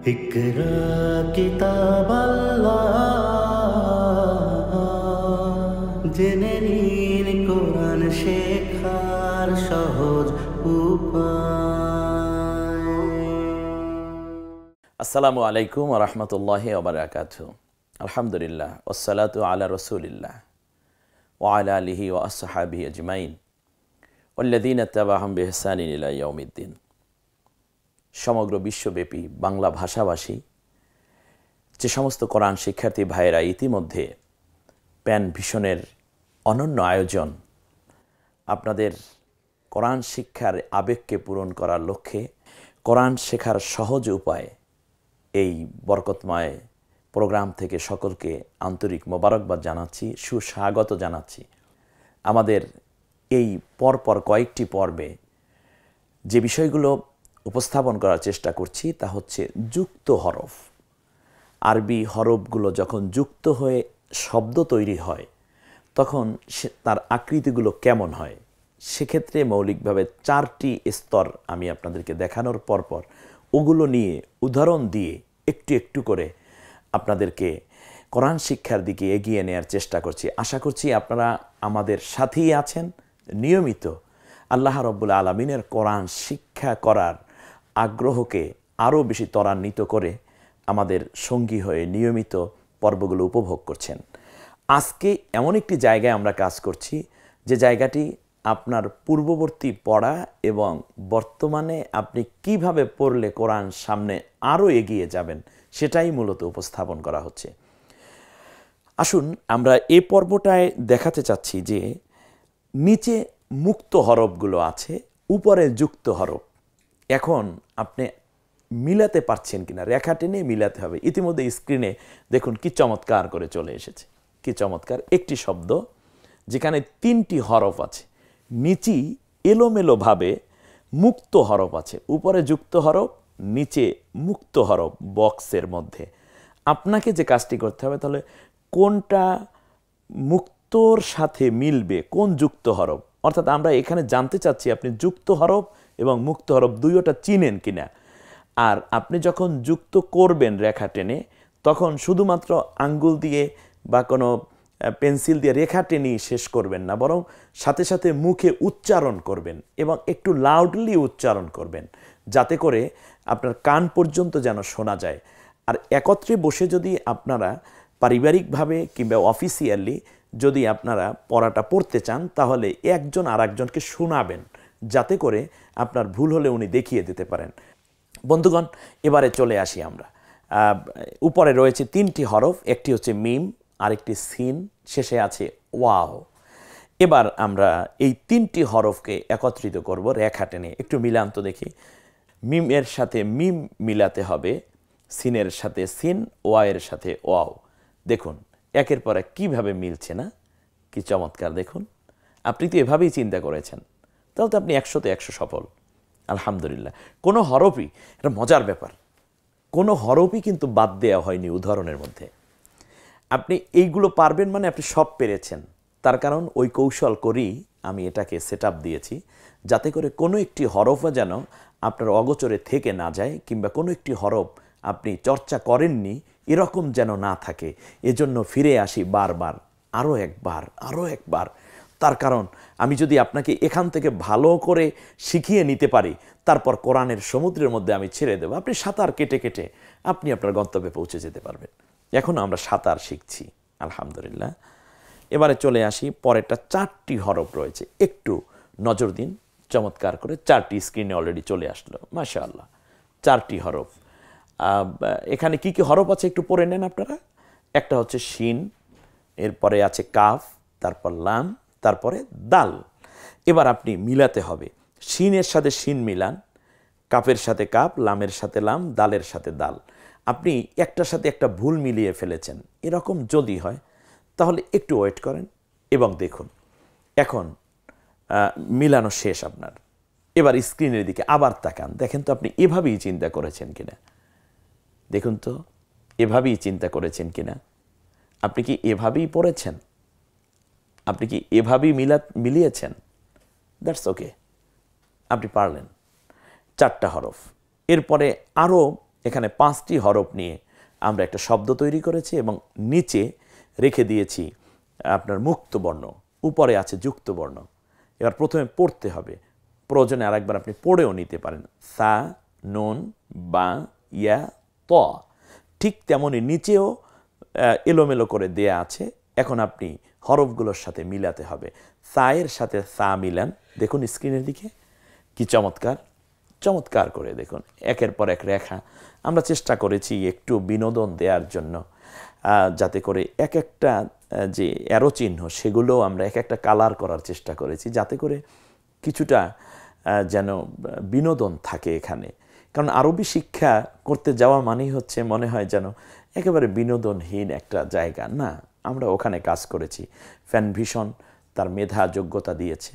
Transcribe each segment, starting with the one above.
ইকরা কিতাব আল্লাহ, জেনে নিন কোরআন শেখার সহজ উপায়। আসসালামু আলাইকুম ওয়া রাহমাতুল্লাহি ওয়া বারাকাতুহু। আলহামদুলিল্লাহ ওয়াসসালাতু আলা রাসূলিল্লাহ ওয়া আলা আলিহি ওয়া আসহাবিহি আজমাইন ওয়াল্লাযীনা তাবাহুম বিইহসানিন ইলা ইয়াউমিদ্দিন। সমগ্র বিশ্বব্যাপী বাংলা ভাষাভাষী যে সমস্ত কোরআন শিক্ষার্থী ভাইয়েরা ইতিমধ্যে প্যান ভিশনের অনন্য আয়োজন আপনাদের কোরআন শিক্ষার আবেগকে পূরণ করার লক্ষ্যে কোরআন শেখার সহজ উপায় এই বরকতময় প্রোগ্রাম থেকে সকলকে আন্তরিক মোবারকবাদ জানাচ্ছি, সুস্বাগত জানাচ্ছি। আমাদের এই পরপর কয়েকটি পর্বে যে বিষয়গুলো উপস্থাপন করার চেষ্টা করছি তা হচ্ছে যুক্ত হরফ। আরবি হরফগুলো যখন যুক্ত হয়ে শব্দ তৈরি হয় তখন তার আকৃতিগুলো কেমন হয়, সেক্ষেত্রে মৌলিকভাবে 4টি স্তর আমি আপনাদেরকে দেখানোর পরপর ওগুলো নিয়ে উদাহরণ দিয়ে একটু একটু করে আপনাদেরকে কোরআন শিক্ষার দিকে এগিয়ে নেওয়ার চেষ্টা করছি। আশা করছি আপনারা আমাদের সাথেই আছেন নিয়মিত। আল্লাহ রব্বুল আলামিনের কোরআন শিক্ষা করার আগ্রহকে আরও বেশি ত্বরান্বিত করে আমাদের সঙ্গী হয়ে নিয়মিত পর্বগুলো উপভোগ করছেন। আজকে এমন একটি জায়গায় আমরা কাজ করছি যে জায়গাটি আপনার পূর্ববর্তী পড়া এবং বর্তমানে আপনি কিভাবে পড়লে কোরআন সামনে আরও এগিয়ে যাবেন সেটাই মূলত উপস্থাপন করা হচ্ছে। আসুন আমরা এই পর্বটায় দেখাতে চাচ্ছি যে নিচে মুক্ত হরফগুলো আছে, উপরে যুক্ত হরফ। এখন আপনি মিলাতে পারছেন কিনা, রেখা টেনে মিলাতে হবে। ইতিমধ্যে স্ক্রিনে দেখুন কি চমৎকার করে চলে এসেছে, কি চমৎকার একটি শব্দ যেখানে 3টি হরফ আছে, নিচে এলোমেলোভাবে মুক্ত হরফ আছে, উপরে যুক্ত হরফ, নিচে মুক্ত হরফ বক্সের মধ্যে। আপনাকে যে কাজটি করতে হবে তাহলে কোনটা মুক্তর সাথে মিলবে, কোন যুক্ত হরফ, অর্থাৎ আমরা এখানে জানতে চাচ্ছি আপনি যুক্ত হরফ এবং মুক্ত হরফ দুইটা চিনেন কিনা। আর আপনি যখন যুক্ত করবেন রেখা টেনে তখন শুধুমাত্র আঙ্গুল দিয়ে বা কোনো পেন্সিল দিয়ে রেখা টেনেই শেষ করবেন না, বরং সাথে সাথে মুখে উচ্চারণ করবেন এবং একটু লাউডলি উচ্চারণ করবেন যাতে করে আপনার কান পর্যন্ত যেন শোনা যায়। আর একত্রে বসে যদি আপনারা পারিবারিকভাবে কিংবা অফিসিয়ালি যদি আপনারা পড়াটা পড়তে চান তাহলে একজন আর একজনকে শোনাবেন যাতে করে আপনার ভুল হলে উনি দেখিয়ে দিতে পারেন। বন্ধুগণ, এবারে চলে আসি আমরা। উপরে রয়েছে 3টি হরফ, একটি হচ্ছে মিম, আরেকটি সিন, শেষে আছে ওয়াও। এবার আমরা এই 3টি হরফকে একত্রিত করব রেখা টেনে। একটু মিলান তো দেখি। মিমের সাথে মিম মিলাতে হবে, সিনের সাথে সিন, ওয়াওয়ের সাথে ওয়াও। দেখুন একের পর এক কীভাবে মিলছে না, কি চমৎকার। দেখুন আপনি তো এভাবেই চিন্তা করেছেন, তাহলে তো আপনি 100তে 100 সফল। আলহামদুলিল্লাহ। কোনো হরফই, এটা মজার ব্যাপার, কোনো হরফই কিন্তু বাদ দেওয়া হয়নি উদাহরণের মধ্যে। আপনি এইগুলো পারবেন মানে আপনি সব পেরেছেন। তার কারণ ওই কৌশল করেই আমি এটাকে সেট আপ দিয়েছি যাতে করে কোনো একটি হরফও যেন আপনার অগোচরে থেকে না যায়, কিংবা কোনো একটি হরফ আপনি চর্চা করেননি এরকম যেন না থাকে। এজন্য ফিরে আসি বারবার, আরও একবার, আরও একবার। তার কারণ আমি যদি আপনাকে এখান থেকে ভালো করে শিখিয়ে নিতে পারি তারপর কোরআনের সমুদ্রের মধ্যে আমি ছেড়ে দেবো, আপনি সাঁতার কেটে কেটে আপনি আপনার গন্তব্যে পৌঁছে যেতে পারবেন। এখন আমরা সাঁতার শিখছি আলহামদুলিল্লাহ। এবারে চলে আসি পরেরটা। 4টি হরফ রয়েছে, একটু নজর দিন চমৎকার করে। 4টি স্ক্রিনে অলরেডি চলে আসলো, মাশাআল্লাহ। 4টি হরফ। এখানে কি কি হরফ আছে একটু পড়ে নেন আপনারা। একটা হচ্ছে শিন, এরপরে আছে কাফ, তারপর লাম, তারপরে দাল। এবার আপনি মিলাতে হবে। শিনের সাথে শিন মিলান, কাফের সাথে কাপ, লামের সাথে লাম, দালের সাথে দাল। আপনি একটার সাথে একটা ভুল মিলিয়ে ফেলেছেন, এরকম যদি হয় তাহলে একটু ওয়েট করেন এবং দেখুন এখন মিলানো শেষ আপনার। এবার স্ক্রিনের দিকে আবার তাকান, দেখেন তো আপনি এভাবেই চিন্তা করেছেন কিনা। দেখুন তো এভাবেই চিন্তা করেছেন কিনা। আপনি কি এভাবেই পড়েছেন, আপনি কি এভাবেই মিলিয়েছেন? দ্যাটস ওকে, আপনি পারলেন। 4টা হরফ। এরপরে আরও এখানে 5টি হরফ নিয়ে আমরা একটা শব্দ তৈরি করেছি এবং নিচে রেখে দিয়েছি আপনার মুক্ত বর্ণ, উপরে আছে যুক্ত বর্ণ। এবার প্রথমে পড়তে হবে, প্রয়োজনে আরেকবার আপনি পড়েও নিতে পারেন। সা, নুন, বা, ইয়া, ত। ঠিক তেমনই নিচেও এলোমেলো করে দেয়া আছে। এখন আপনি হরফগুলোর সাথে মিলাতে হবে। সায়ের সাথে সা মিলান, দেখুন স্ক্রিনের দিকে কি চমৎকার, চমৎকার করে দেখুন একের পর এক রেখা। আমরা চেষ্টা করেছি একটু বিনোদন দেওয়ার জন্য, যাতে করে এক একটা যে অ্যারো চিহ্ন সেগুলো আমরা এক একটা কালার করার চেষ্টা করেছি, যাতে করে কিছুটা যেন বিনোদন থাকে এখানে। কারণ আরবি শিক্ষা করতে যাওয়া মানেই হচ্ছে মনে হয় যেন একেবারে বিনোদনহীন একটা জায়গা। না, আমরা ওখানে কাজ করেছি। ফ্যান ভীষণ তার মেধা যোগ্যতা দিয়েছে।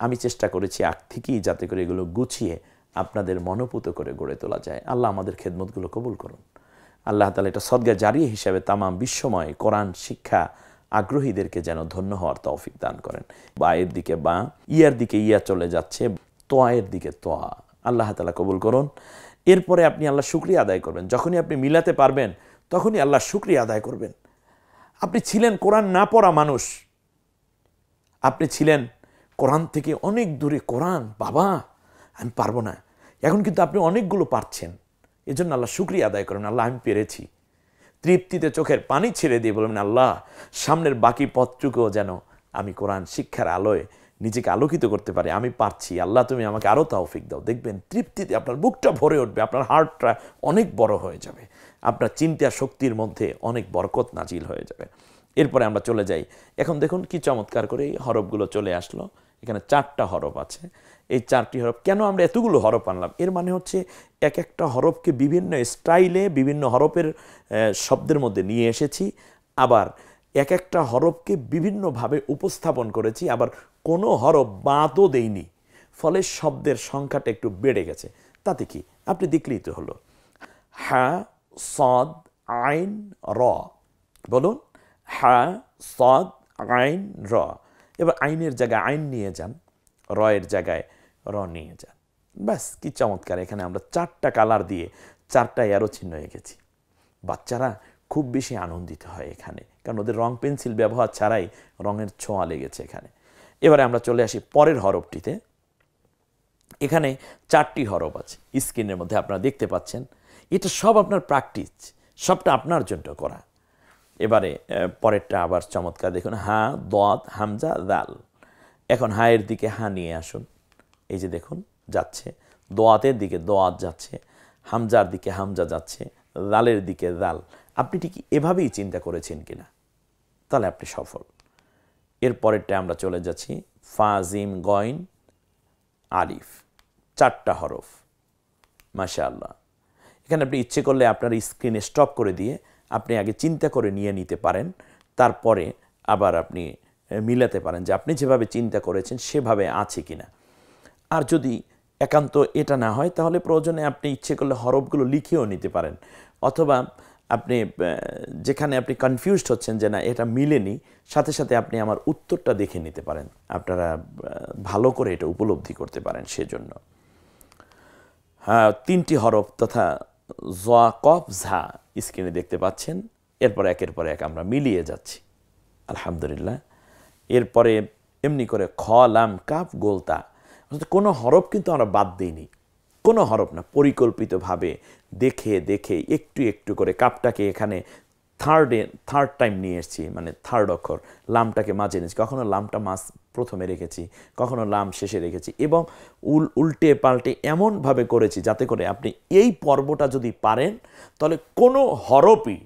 আমি চেষ্টা করেছি আগ থেকেই যাতে করে এগুলো গুছিয়ে আপনাদের মনোপুত করে গড়ে তোলা যায়। আল্লাহ আমাদের খেদমতগুলো কবুল করুন। আল্লাহ তাআলা এটা সদকা জারিয়া হিসাবে তামাম বিশ্বময় কোরআন শিক্ষা আগ্রহীদেরকে যেন ধন্য হওয়ার তৌফিক দান করেন। বা এর দিকে বা, ইয়ার দিকে ইয়া চলে যাচ্ছে, তোয়ায়ের দিকে তোয়া। আল্লাহ তাআলা কবুল করুন। এরপরে আপনি আল্লাহ শুকরিয়া আদায় করবেন। যখনই আপনি মিলাতে পারবেন তখনই আল্লাহ শুকরিয়া আদায় করবেন। আপনি ছিলেন কোরআন না পড়া মানুষ, আপনি ছিলেন কোরআন থেকে অনেক দূরে। কোরআন বাবা আমি পারবো না, এখন কিন্তু আপনি অনেকগুলো পারছেন। এজন্য আল্লাহ শুকরিয়া আদায় করেন, আল্লাহ আমি পেরেছি। তৃপ্তিতে চোখের পানি ছেড়ে দিয়ে বলবেন, আল্লাহ সামনের বাকি পথটুকুও যেন আমি কোরআন শিক্ষার আলোয় নিজেকে আলোকিত করতে পারি। আমি পারছি, আল্লাহ তুমি আমাকে আরও তৌফিক দাও। দেখবেন তৃপ্তিতে আপনার বুকটা ভরে উঠবে, আপনার হার্টটা অনেক বড় হয়ে যাবে, আপনার চিন্তা শক্তির মধ্যে অনেক বরকত নাজিল হয়ে যাবে। এরপরে আমরা চলে যাই। এখন দেখুন কি চমৎকার করে এই হরফগুলো চলে আসলো। এখানে 4টা হরফ আছে। এই 4টি হরফ, কেন আমরা এতগুলো হরফ আনলাম? এর মানে হচ্ছে এক একটা হরফকে বিভিন্ন স্টাইলে বিভিন্ন হরফের শব্দের মধ্যে নিয়ে এসেছি, আবার এক একটা হরফকে বিভিন্নভাবে উপস্থাপন করেছি, আবার কোনো হরফ বাদও দেইনি। ফলে শব্দের সংখ্যাটা একটু বেড়ে গেছে। তাতে কি আপনি দেখলেই তো হলো। হা, সদ, আইন, র। বলুন, হা, সদ, আইন, র। এবার আইনের জায়গায় আইন নিয়ে যান, রয়ের জায়গায় র নিয়ে যান। ব্যাস কি চমৎকার। এখানে আমরা 4টা কালার দিয়ে 4টা অ্যারো চিহ্ন এঁকেছি। বাচ্চারা খুব বেশি আনন্দিত হয় এখানে, কারণ ওদের রং পেন্সিল ব্যবহার ছাড়াই রঙের ছোঁয়া লেগেছে এখানে। এবারে আমরা চলে আসি পরের হরফটিতে। এখানে 4টি হরফ আছে স্ক্রিনের মধ্যে, আপনারা দেখতে পাচ্ছেন। এটা সব আপনার প্র্যাকটিস, সবটা আপনার জন্য করা। এবারে পরেরটা আবার চমৎকার দেখুন, হা, দদ, হামজা, দাল। এখন হায়ের দিকে হা নিয়ে আসুন, এই যে দেখুন যাচ্ছে। দোয়াতের দিকে দোয়াত যাচ্ছে, হামজার দিকে হামজা যাচ্ছে, দালের দিকে দাল। আপনি ঠিক এভাবেই চিন্তা করেছেন কিনা? তাহলে আপনি সফল। এর পরেরটা আমরা চলে যাচ্ছি, ফা, জিম, গইন, আলিফ। 4টা হরফ, মাশাআল্লাহ। এখানে আপনি ইচ্ছে করলে আপনার স্ক্রিনে স্টপ করে দিয়ে আপনি আগে চিন্তা করে নিয়ে নিতে পারেন, তারপরে আবার আপনি মিলাতে পারেন যে আপনি যেভাবে চিন্তা করেছেন সেভাবে আছে কিনা। আর যদি একান্ত এটা না হয় তাহলে প্রয়োজনে আপনি ইচ্ছে করলে হরফগুলো লিখেও নিতে পারেন, অথবা আপনি যেখানে আপনি কনফিউজড হচ্ছেন যে না এটা মিলেনি, সাথে সাথে আপনি আমার উত্তরটা দেখে নিতে পারেন। আপনারা ভালো করে এটা উপলব্ধি করতে পারেন সেজন্য। হ্যাঁ, 3টি হরফ তথা জ, কফ, ঝা স্ক্রিনে দেখতে পাচ্ছেন। এরপর একের পর এক আমরা মিলিয়ে যাচ্ছি, আলহামদুলিল্লাহ। এরপরে এমনি করে খ, লাম, কাফ, গোলতা। কোনো হরফ কিন্তু আমরা বাদ দিইনি, কোনো হরফ না। পরিকল্পিতভাবে দেখে দেখে একটু একটু করে কাপটাকে এখানে থার্ড টাইম নিয়ে এসেছি, মানে থার্ড অক্ষর। লামটাকে মাঝে নিয়েছি, কখনো লামটা মাঝ প্রথমে রেখেছি, কখনো লাম শেষে রেখেছি, এবং উল্টে পাল্টে এমনভাবে করেছি যাতে করে আপনি এই পর্বটা যদি পারেন তাহলে কোনো হরফই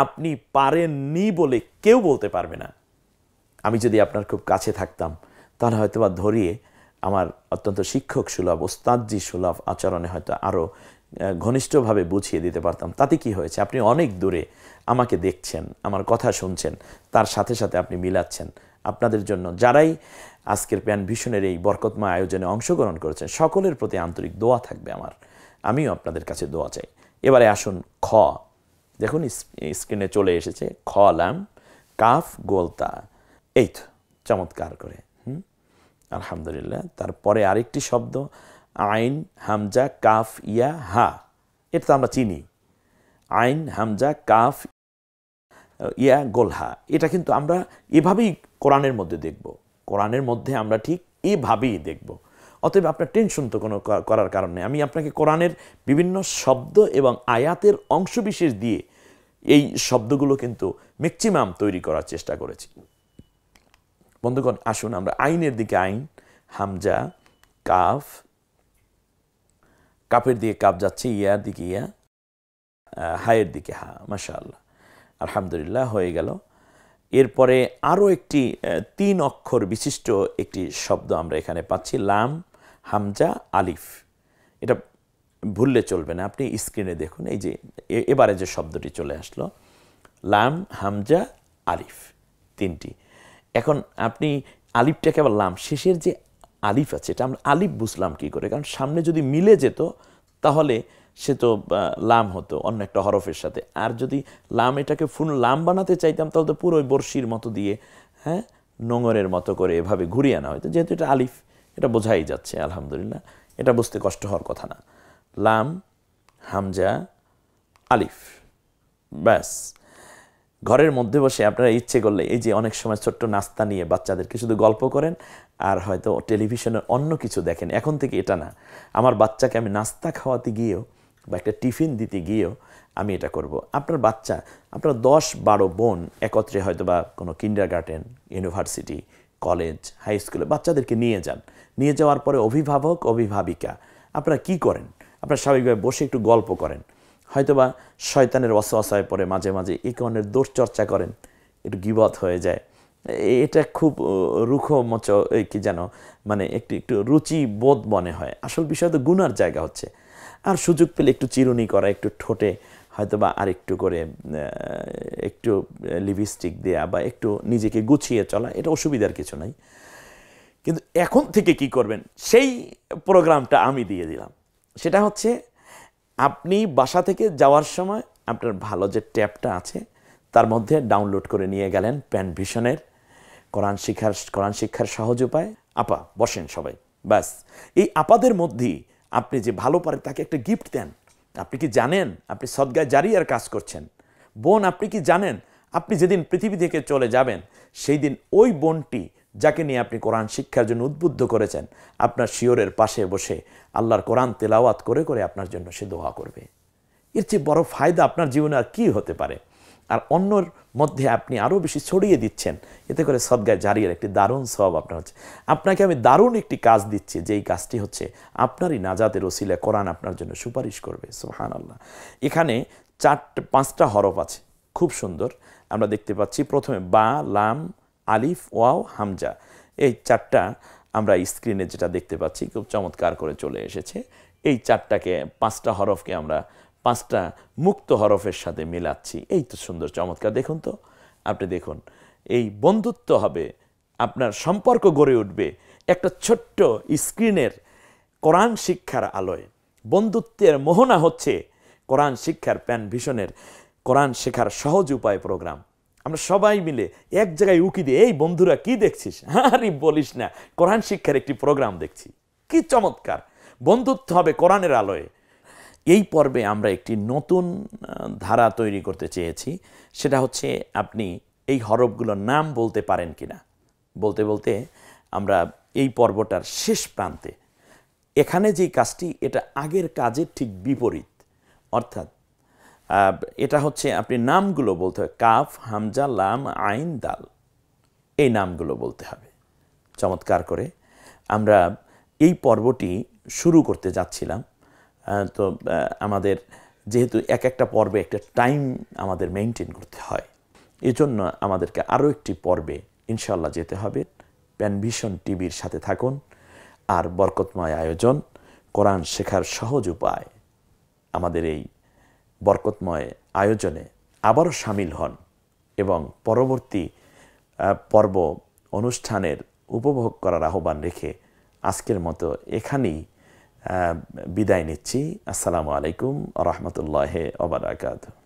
আপনি পারেননি বলে কেউ বলতে পারবে না। আমি যদি আপনার খুব কাছে থাকতাম তাহলে হয়তো বা ধরিয়ে আমার অত্যন্ত শিক্ষক সুলভ, ওস্তাদজি সুলভ আচরণে হয়তো আরও ঘনিষ্ঠভাবে বুঝিয়ে দিতে পারতাম। তাতে কি হয়েছে, আপনি অনেক দূরে আমাকে দেখছেন, আমার কথা শুনছেন, তার সাথে সাথে আপনি মিলাচ্ছেন। আপনাদের জন্য যারাই আজকের প্যান ভিশনের এই বরকতময় আয়োজনে অংশগ্রহণ করেছেন সকলের প্রতি আন্তরিক দোয়া থাকবে আমার। আমিও আপনাদের কাছে দোয়া চাই। এবারে আসুন খ। দেখুন স্ক্রিনে চলে এসেছে, খ, লাম, কাফ, গোলতা। এই তো চমৎকার করে, আলহামদুলিল্লাহ। তারপরে আরেকটি শব্দ আইন, হামজা, কাফ, ইয়া, হা। এটা তো আমরা চিনি। আইন, হামজা, কাফ, ইয়া, গোলহা। এটা কিন্তু আমরা এভাবেই কোরআনের মধ্যে দেখব, কোরআনের মধ্যে আমরা ঠিক এভাবেই দেখব। অতএব আপনার টেনশন তো কোনো করার কারণ নেই। আমি আপনাকে কোরআনের বিভিন্ন শব্দ এবং আয়াতের অংশবিশেষ দিয়ে এই শব্দগুলো কিন্তু ম্যাক্সিমাম তৈরি করার চেষ্টা করেছি। বন্ধুগণ, আসুন আমরা আইনের দিকে আইন, হামজা, কাফ, কাফের দিকে কাফ যাচ্ছে, ইয়ার দিকে ইয়া, হায়ের দিকে হা। মাশাআল্লাহ, আলহামদুলিল্লাহ, হয়ে গেল। এরপরে আরও একটি 3 অক্ষর বিশিষ্ট একটি শব্দ আমরা এখানে পাচ্ছি, লাম, হামজা, আলিফ। এটা ভুললে চলবে না। আপনি স্ক্রিনে দেখুন, এই যে এবারে যে শব্দটি চলে আসলো, লাম, হামজা, আলিফ, 3টি। এখন আপনি আলিফটাকে আবার লাম, শেষের যে আলিফ আছে এটা আমরা আলিফ বুঝলাম কী করে? কারণ সামনে যদি মিলে যেত তাহলে সে তো লাম হতো অন্য একটা হরফের সাথে। আর যদি লাম এটাকে ফুল লাম বানাতে চাইতাম তাহলে তো পুরো বর্ষির মতো দিয়ে, হ্যাঁ, নোঙরের মতো করে এভাবে ঘুরিয়ে আনা হয়তো। যেহেতু এটা আলিফ, এটা বোঝাই যাচ্ছে, আলহামদুলিল্লাহ, এটা বুঝতে কষ্ট হওয়ার কথা না। লাম, হামজা, আলিফ, ব্যাস। ঘরের মধ্যে বসে আপনারা ইচ্ছে করলে এই যে অনেক সময় ছোট্ট নাস্তা নিয়ে বাচ্চাদেরকে শুধু গল্প করেন আর হয়তো টেলিভিশনের অন্য কিছু দেখেন। এখন থেকে এটা না, আমার বাচ্চাকে আমি নাস্তা খাওয়াতে গিয়েও বা একটা টিফিন দিতে গিয়েও আমি এটা করব। আপনার বাচ্চা, আপনার 10-12 বোন একত্রে হয়তো বা কোনো কিন্ডারগার্টেন, ইউনিভার্সিটি, কলেজ, হাই স্কুলে বাচ্চাদেরকে নিয়ে যান। নিয়ে যাওয়ার পরে অভিভাবক, অভিভাবিকা আপনারা কি করেন? আপনারা স্বাভাবিকভাবে বসে একটু গল্প করেন, হয়তোবা শয়তানের ওয়াসওয়াসায় পড়ে মাঝে মাঝে এই কারণের দোষ চর্চা করেন, একটু গীবত হয়ে যায়। এটা খুব রুখমচ কি যেন, মানে একটু রুচি বোধ মনে হয়। আসল বিষয় তো গুনার জায়গা হচ্ছে। আর সুযোগ পেলে একটু চিরুনি করা, একটু ঠোঁটে হয়তোবা আর একটু করে একটু লিপস্টিক দেয়া বা একটু নিজেকে গুছিয়ে চলা, এটা অসুবিধার কিছু নাই। কিন্তু এখন থেকে কি করবেন সেই প্রোগ্রামটা আমি দিয়ে দিলাম। সেটা হচ্ছে, আপনি বাসা থেকে যাওয়ার সময় আপনার ভালো যে ট্যাবটা আছে তার মধ্যে ডাউনলোড করে নিয়ে গেলেন প্যান ভিশনের কোরআন শিক্ষার সহজ উপায়। আপা বসেন সবাই, ব্যাস। এই আপাদের মধ্যেই আপনি যে ভালো পারে তাকে একটা গিফট দেন। আপনি কি জানেন আপনি সদগায়ে জারিয়ার কাজ করছেন? বোন, আপনি কি জানেন আপনি যেদিন পৃথিবী থেকে চলে যাবেন সেই দিন ওই বোনটি যাকে নিয়ে আপনি কোরআন শিক্ষার জন্য উদ্বুদ্ধ করেছেন, আপনার শিয়রের পাশে বসে আল্লাহর কোরআন তেলাওয়াত করে করে আপনার জন্য সে দোয়া করবে। এর চেয়ে বড় ফায়দা আপনার জীবনে আর কী হতে পারে? আর অন্যর মধ্যে আপনি আরও বেশি ছড়িয়ে দিচ্ছেন, এতে করে সদগায়ে জারিয়ার একটি দারুণ সওয়াব আপনার হচ্ছে। আপনাকে আমি দারুণ একটি কাজ দিচ্ছি, যেই কাজটি হচ্ছে আপনারই নাজাতের ওসিলা কোরআন আপনার জন্য সুপারিশ করবে। সুবহানাল্লাহ। এখানে 5টা হরফ আছে, খুব সুন্দর। আমরা দেখতে পাচ্ছি প্রথমে বা, লাম, আলিফ, ওয়াও, হামজা। এই 4টা আমরা স্ক্রিনে যেটা দেখতে পাচ্ছি খুব চমৎকার করে চলে এসেছে। এই 5টা হরফকে আমরা 5টা মুক্ত হরফের সাথে মিলাচ্ছি। এই তো সুন্দর, চমৎকার। দেখুন তো, আপনি দেখুন, এই বন্ধুত্ব হবে, আপনার সম্পর্ক গড়ে উঠবে একটা ছোট্ট স্ক্রিনের কোরআন শিক্ষার আলোয়। বন্ধুত্বের মোহনা হচ্ছে কোরআন শিক্ষার প্যান ভিশনের কোরআন শেখার সহজ উপায় প্রোগ্রাম। আমরা সবাই মিলে এক জায়গায় উকি দিয়ে, এই বন্ধুরা কি দেখছিস? আরে বলিস না, কোরআন শিক্ষার একটি প্রোগ্রাম দেখছি। কি চমৎকার! বন্ধুত্ব হবে কোরআনের আলোয়। এই পর্বে আমরা একটি নতুন ধারা তৈরি করতে চেয়েছি। সেটা হচ্ছে, আপনি এই হরফগুলোর নাম বলতে পারেন কিনা। বলতে বলতে আমরা এই পর্বটার শেষ প্রান্তে, এখানে যেই কাজটি, এটা আগের কাজের ঠিক বিপরীত। অর্থাৎ এটা হচ্ছে আপনি নামগুলো বলতে হবে, কাফ, হামজা, লাম, আইন, দাল, এই নামগুলো বলতে হবে চমৎকার করে। আমরা এই পর্বটি শুরু করতে যাচ্ছিলাম, তো আমাদের যেহেতু একটা পর্বে একটা টাইম আমাদের মেনটেন করতে হয়, এজন্য আমাদেরকে আরও একটি পর্বে ইনশাআল্লাহ যেতে হবে। প্যান ভিশন টিভির সাথে থাকুন, আর বরকতময় আয়োজন কোরআন শেখার সহজ উপায়, আমাদের এই বরকতময় আয়োজনে আবারও শামিল হন এবং পরবর্তী পর্ব অনুষ্ঠানের উপভোগ করার আহ্বান রেখে আজকের মতো এখানেই বিদায় নিচ্ছি। আসসালামু আলাইকুম ওয়া রাহমাতুল্লাহি ওয়া বারাকাতুহু।